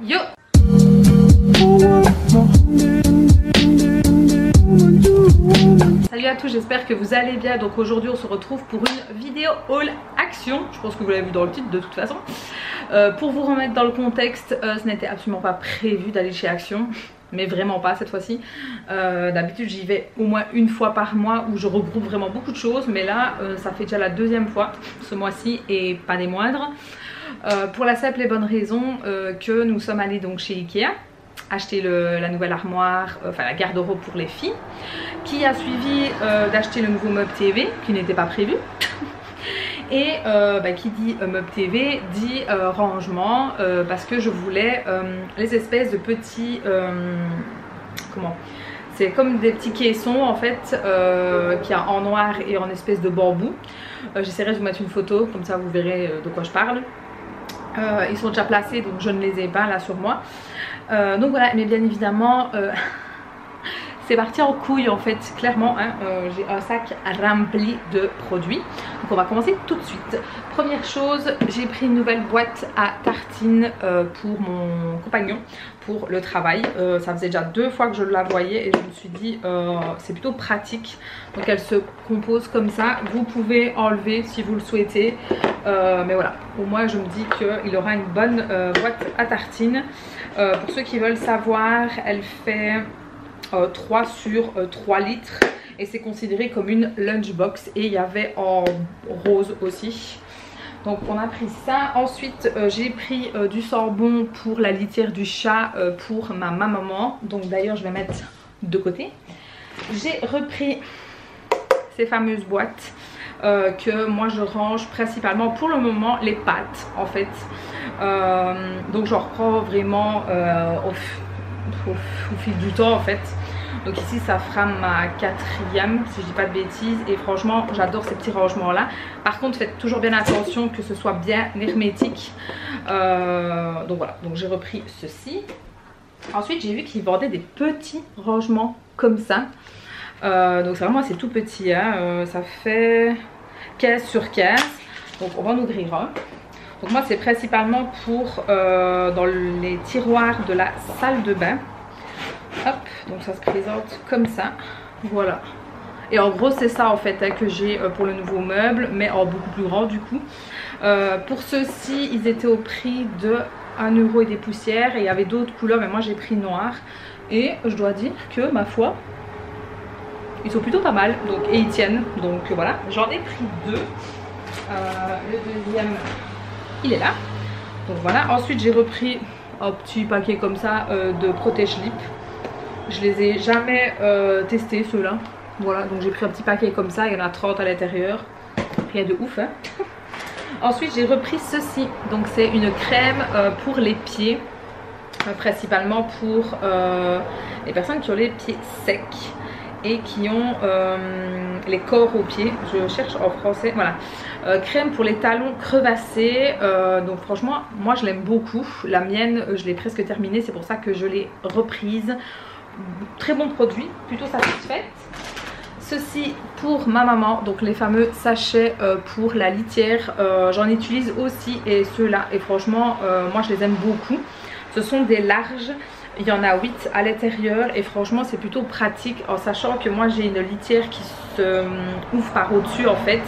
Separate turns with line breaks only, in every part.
Yo! Salut à tous, j'espère que vous allez bien. Donc aujourd'hui on se retrouve pour une vidéo haul action. Je pense que vous l'avez vu dans le titre de toute façon. Pour vous remettre dans le contexte, ce n'était absolument pas prévu d'aller chez Action. Mais vraiment pas cette fois-ci. D'habitude j'y vais au moins une fois par mois où je regroupe vraiment beaucoup de choses. Mais là ça fait déjà la deuxième fois ce mois-ci et pas des moindres. Pour la simple et bonne raison que nous sommes allés donc chez Ikea acheter la nouvelle armoire, enfin la garde-robe pour les filles, qui a suivi d'acheter le nouveau meuble TV qui n'était pas prévu. Et qui dit meuble TV dit rangement, parce que je voulais les espèces de petits c'est comme des petits caissons en fait, qu'il y a en noir et en espèce de bambou. J'essaierai de vous mettre une photo, comme ça vous verrez de quoi je parle. Ils sont déjà placés donc je ne les ai pas là sur moi. Donc voilà, mais bien évidemment c'est parti en couille en fait, clairement hein. J'ai un sac rempli de produits. Donc on va commencer tout de suite. Première chose, j'ai pris une nouvelle boîte à tartines pour mon compagnon, pour le travail. Ça faisait déjà 2 fois que je la voyais et je me suis dit c'est plutôt pratique. Donc elle se compose comme ça, vous pouvez enlever si vous le souhaitez, mais voilà, au moins je me dis qu'il aura une bonne boîte à tartines. Pour ceux qui veulent savoir, elle fait 3 sur 3 litres et c'est considéré comme une lunchbox, et il y avait en rose aussi. Donc on a pris ça. Ensuite j'ai pris du Sambon pour la litière du chat pour ma maman. Donc d'ailleurs je vais mettre de côté. J'ai repris ces fameuses boîtes que moi je range principalement pour le moment les pâtes en fait. Donc j'en reprends vraiment au fil du temps en fait. Donc ici ça fera ma 4e si je dis pas de bêtises, et franchement j'adore ces petits rangements là. Par contre faites toujours bien attention que ce soit bien hermétique. Donc voilà, donc j'ai repris ceci. Ensuite j'ai vu qu'ils vendaient des petits rangements comme ça. Donc c'est vraiment assez tout petit hein. Ça fait 15 sur 15. Donc on va en ouvrir un. Donc moi c'est principalement pour dans les tiroirs de la salle de bain. Hop, donc ça se présente comme ça, voilà. Et en gros c'est ça en fait hein, que j'ai pour le nouveau meuble, mais en beaucoup plus grand du coup. Pour ceux-ci ils étaient au prix de 1 € et des poussières, et il y avait d'autres couleurs, mais moi j'ai pris noir. Et je dois dire que ma foi, ils sont plutôt pas mal, donc, et ils tiennent, donc voilà. J'en ai pris 2, le deuxième il est là, donc voilà. Ensuite j'ai repris un petit paquet comme ça de protège-lip. Je les ai jamais testés ceux-là. Voilà, donc j'ai pris un petit paquet comme ça, il y en a 30 à l'intérieur. Rien de ouf hein. Ensuite j'ai repris ceci, donc c'est une crème pour les pieds, principalement pour les personnes qui ont les pieds secs et qui ont les corps aux pieds. Je cherche en français, voilà. Crème pour les talons crevassés. Donc franchement moi je l'aime beaucoup. La mienne je l'ai presque terminée, c'est pour ça que je l'ai reprise. Très bon produit, plutôt satisfaite. Ceci pour ma maman, donc les fameux sachets pour la litière. J'en utilise aussi, et ceux-là, et franchement moi je les aime beaucoup. Ce sont des larges, il y en a 8 à l'intérieur, et franchement c'est plutôt pratique, en sachant que moi j'ai une litière qui se ouvre par au-dessus en fait.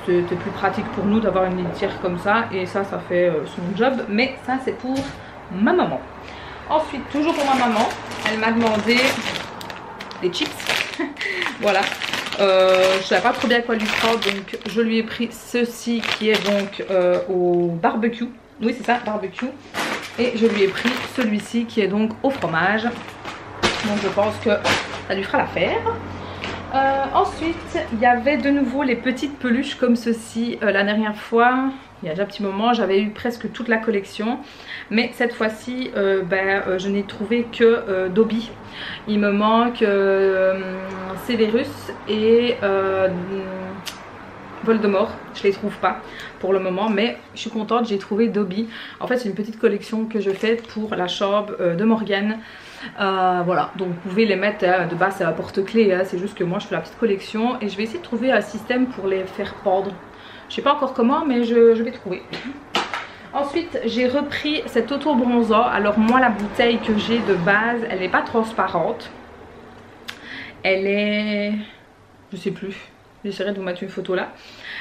C'était plus pratique pour nous d'avoir une litière comme ça, et ça fait son job. Mais ça c'est pour ma maman. Ensuite toujours pour ma maman, elle m'a demandé des chips. Voilà, je savais pas trop bien quoi lui prendre, donc je lui ai pris ceci qui est donc au barbecue. Oui c'est ça, barbecue. Et je lui ai pris celui-ci qui est donc au fromage. Donc je pense que ça lui fera l'affaire. Ensuite il y avait de nouveau les petites peluches comme ceci. La dernière fois, il y a déjà un petit moment, j'avais eu presque toute la collection, mais cette fois-ci je n'ai trouvé que Dobby. Il me manque Severus et Voldemort. Je les trouve pas pour le moment, mais je suis contente, j'ai trouvé Dobby. En fait c'est une petite collection que je fais pour la chambre de Morgane. Voilà, donc vous pouvez les mettre de base, c'est un porte-clés, c'est juste que moi je fais la petite collection, et je vais essayer de trouver un système pour les faire pendre. Je sais pas encore comment, mais je vais trouver. Ensuite j'ai repris cet auto bronzant. Alors moi la bouteille que j'ai de base elle n'est pas transparente, elle est, je sais plus, j'essaierai de vous mettre une photo là,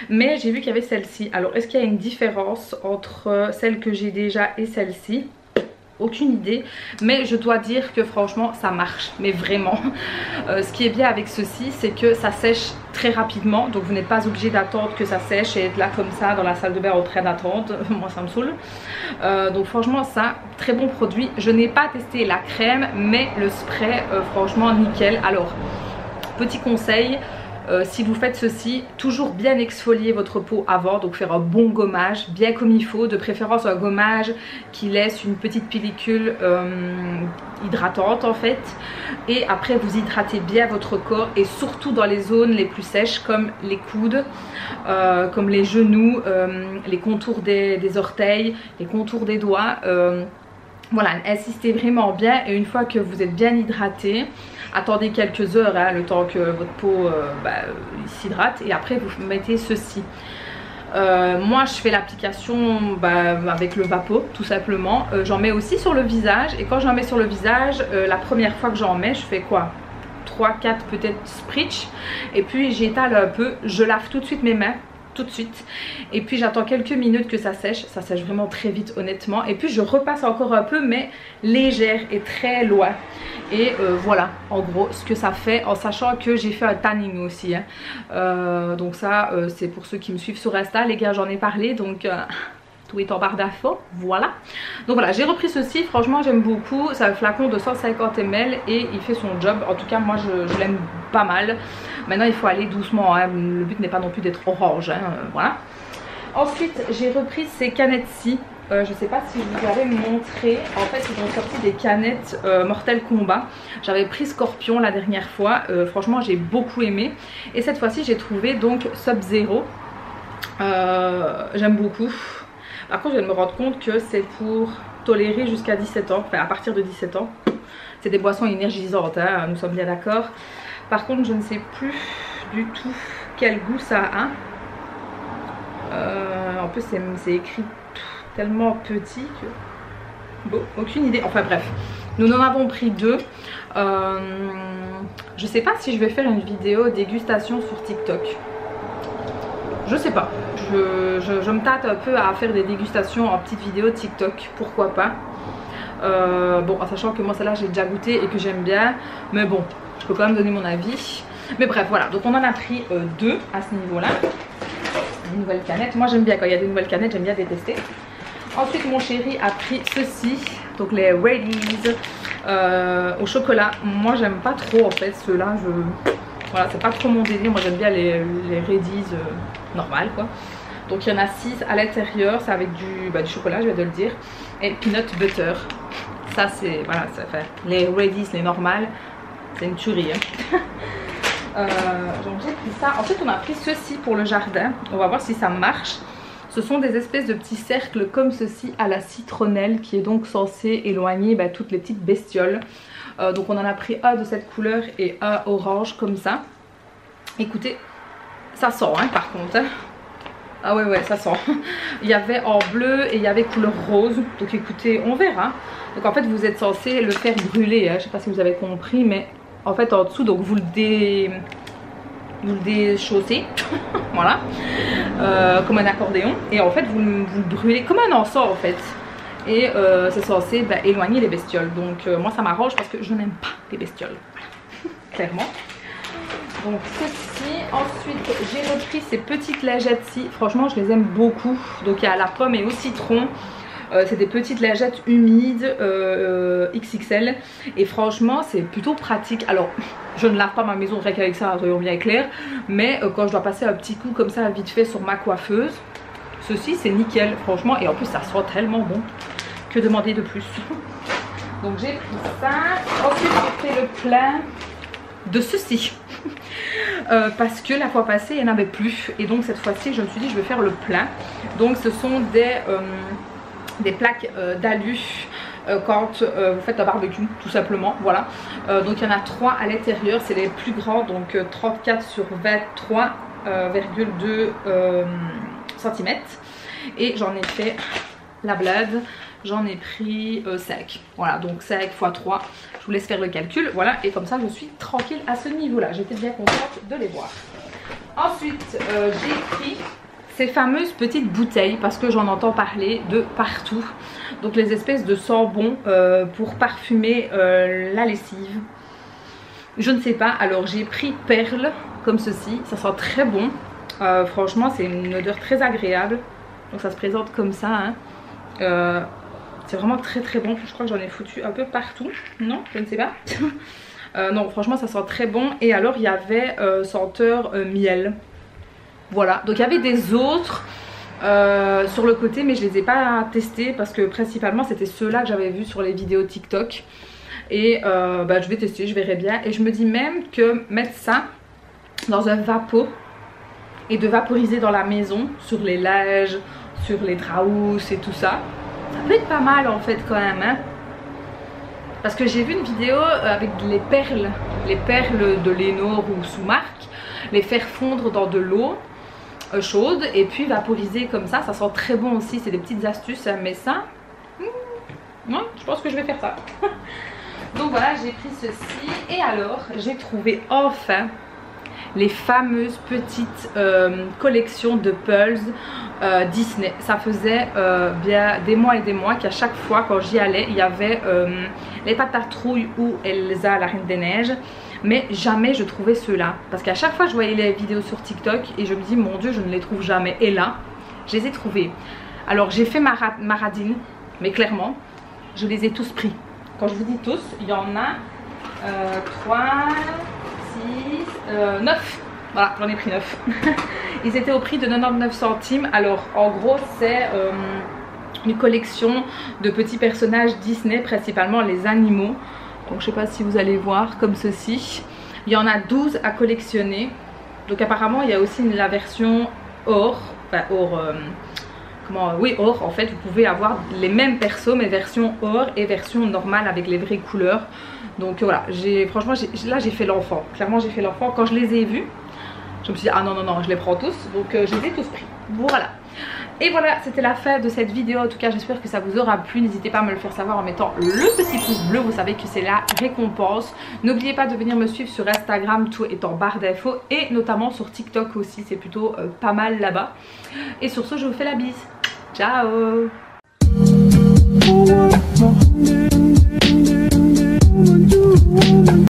mais j'ai vu qu'il y avait celle-ci. Alors est-ce qu'il y a une différence entre celle que j'ai déjà et celle-ci? Aucune idée, mais je dois dire que franchement ça marche, mais vraiment. Ce qui est bien avec ceci c'est que ça sèche très rapidement, donc vous n'êtes pas obligé d'attendre que ça sèche et être là comme ça dans la salle de bain en train d'attendre. Moi ça me saoule. Donc franchement ça, très bon produit. Je n'ai pas testé la crème, mais le spray franchement nickel. Alors petit conseil, si vous faites ceci, toujours bien exfolier votre peau avant, donc faire un bon gommage, bien comme il faut, de préférence un gommage qui laisse une petite pellicule hydratante en fait, et après vous hydratez bien votre corps et surtout dans les zones les plus sèches comme les coudes, comme les genoux, les contours des orteils, les contours des doigts. Voilà, insistez vraiment bien et une fois que vous êtes bien hydraté, attendez quelques heures hein, le temps que votre peau s'hydrate et après vous mettez ceci. Moi je fais l'application avec le Vapo tout simplement. J'en mets aussi sur le visage et quand j'en mets sur le visage, la première fois que j'en mets je fais quoi, 3-4 peut-être spritz et puis j'étale un peu, je lave tout de suite mes mains. Tout de suite et puis j'attends quelques minutes que ça sèche vraiment très vite honnêtement et puis je repasse encore un peu mais légère et très loin et voilà en gros ce que ça fait, en sachant que j'ai fait un tanning aussi hein. Donc ça c'est pour ceux qui me suivent sur Insta les gars, j'en ai parlé donc tout est en barre d'infos, voilà. Donc voilà, j'ai repris ceci, franchement j'aime beaucoup. C'est un flacon de 150 ml et il fait son job. En tout cas moi je l'aime pas mal. Maintenant il faut aller doucement hein. Le but n'est pas non plus d'être orange hein. Voilà. Ensuite j'ai repris ces canettes-ci. Je sais pas si je vous avais montré. En fait ils ont sorti des canettes Mortal Kombat. J'avais pris Scorpion la dernière fois, franchement j'ai beaucoup aimé. Et cette fois-ci j'ai trouvé donc Sub-Zero. J'aime beaucoup. Par contre je viens de me rendre compte que c'est pour tolérer jusqu'à 17 ans, enfin à partir de 17 ans. C'est des boissons énergisantes hein, nous sommes bien d'accord. Par contre je ne sais plus du tout quel goût ça a. En plus c'est écrit tellement petit que... Bon, aucune idée, enfin bref. Nous en avons pris deux. Je sais pas si je vais faire une vidéo dégustation sur TikTok. Je sais pas, je me tâte un peu à faire des dégustations en petites vidéos TikTok, pourquoi pas. Bon, en sachant que moi celle-là j'ai déjà goûté et que j'aime bien, mais bon, je peux quand même donner mon avis. Mais bref, voilà, donc on en a pris deux à ce niveau-là. Des nouvelles canettes, moi j'aime bien quand il y a des nouvelles canettes, j'aime bien les tester. Ensuite mon chéri a pris ceci, donc les Radies au chocolat. Moi j'aime pas trop en fait ceux-là, voilà, c'est pas trop mon délire, moi j'aime bien les Radies normales quoi. Donc il y en a 6 à l'intérieur, c'est avec du chocolat je vais te le dire, et peanut butter. Ça c'est, voilà, ça fait les Radies, les normales, c'est une tuerie hein. Donc j'ai pris ça. Ensuite on a pris ceci pour le jardin, on va voir si ça marche. Ce sont des espèces de petits cercles comme ceci à la citronnelle qui est donc censé éloigner toutes les petites bestioles. Donc on en a pris un de cette couleur et un orange comme ça. Écoutez, ça sent hein, par contre hein. Ah ouais ça sent. Il y avait en bleu et il y avait couleur rose. Donc écoutez, on verra. Donc en fait vous êtes censé le faire brûler hein. Je sais pas si vous avez compris, mais en fait en dessous donc vous le déchaussez voilà, comme un accordéon, et en fait vous le brûlez comme un encens en fait, et c'est censé éloigner les bestioles. Donc moi ça m'arrange parce que je n'aime pas les bestioles, voilà. Clairement. Donc ceci, ensuite j'ai repris ces petites lingettes-ci, franchement je les aime beaucoup. Donc il y a à la pomme et au citron. C'est des petites lingettes humides XXL et franchement c'est plutôt pratique. Alors je ne lave pas ma maison rien qu'avec ça, soyons bien clairs, mais quand je dois passer un petit coup comme ça vite fait sur ma coiffeuse, ceci c'est nickel franchement, et en plus ça sent tellement bon, que demander de plus. Donc j'ai pris ça. Ensuite j'ai fait le plein de ceci parce que la fois passée il n'y en avait plus, et donc cette fois-ci je me suis dit je vais faire le plein. Donc ce sont des plaques d'alu quand vous faites un barbecue tout simplement, voilà. Donc il y en a 3 à l'intérieur, c'est les plus grands, donc 34 sur 23,2 cm, et j'en ai fait la Bled, j'en ai pris 5. Voilà, donc 5 x 3. Je vous laisse faire le calcul. Voilà, et comme ça je suis tranquille à ce niveau-là. J'étais bien contente de les voir. Ensuite, j'ai pris ces fameuses petites bouteilles parce que j'en entends parler de partout. Donc les espèces de sambons pour parfumer la lessive. Je ne sais pas, alors j'ai pris Perle comme ceci, ça sent très bon. Franchement c'est une odeur très agréable. Donc ça se présente comme ça hein. C'est vraiment très très bon. Je crois que j'en ai foutu un peu partout. Non, je ne sais pas. Non franchement ça sent très bon. Et alors il y avait senteur miel. Voilà, donc il y avait des autres sur le côté, mais je les ai pas testés parce que principalement c'était ceux-là que j'avais vus sur les vidéos TikTok. Et je vais tester, je verrai bien. Et je me dis même que mettre ça dans un vapeau et de vaporiser dans la maison, sur les linges, sur les draps et tout ça, ça peut être pas mal en fait quand même hein. Parce que j'ai vu une vidéo avec les perles de Lénore ou sous marque, les faire fondre dans de l'eau chaude et puis vaporiser comme ça sent très bon aussi. C'est des petites astuces mais ça ouais, je pense que je vais faire ça. Donc voilà, j'ai pris ceci. Et alors j'ai trouvé enfin les fameuses petites collections de Pulse Disney. Ça faisait bien des mois et des mois qu'à chaque fois quand j'y allais il y avait les Patrouilles ou Elsa la Reine des Neiges. Mais jamais je trouvais ceux-là. Parce qu'à chaque fois je voyais les vidéos sur TikTok et je me dis mon dieu je ne les trouve jamais. Et là je les ai trouvés. Alors j'ai fait ma radine, mais clairement je les ai tous pris. Quand je vous dis tous, il y en a 3, 6, 9. Voilà, j'en ai pris 9. Ils étaient au prix de 99 centimes. Alors en gros c'est une collection de petits personnages Disney, principalement les animaux. Donc je sais pas si vous allez voir comme ceci. Il y en a 12 à collectionner. Donc apparemment il y a aussi la version or. Enfin or... oui or en fait. Vous pouvez avoir les mêmes persos mais version or et version normale avec les vraies couleurs. Donc voilà, franchement là j'ai fait l'enfant. Clairement j'ai fait l'enfant. Quand je les ai vus, je me suis dit ah non non non je les prends tous. Donc je les ai tous pris. Voilà. Et voilà, c'était la fin de cette vidéo. En tout cas, j'espère que ça vous aura plu. N'hésitez pas à me le faire savoir en mettant le petit pouce bleu. Vous savez que c'est la récompense. N'oubliez pas de venir me suivre sur Instagram. Tout est en barre d'infos. Et notamment sur TikTok aussi. C'est plutôt pas mal là-bas. Et sur ce, je vous fais la bise. Ciao!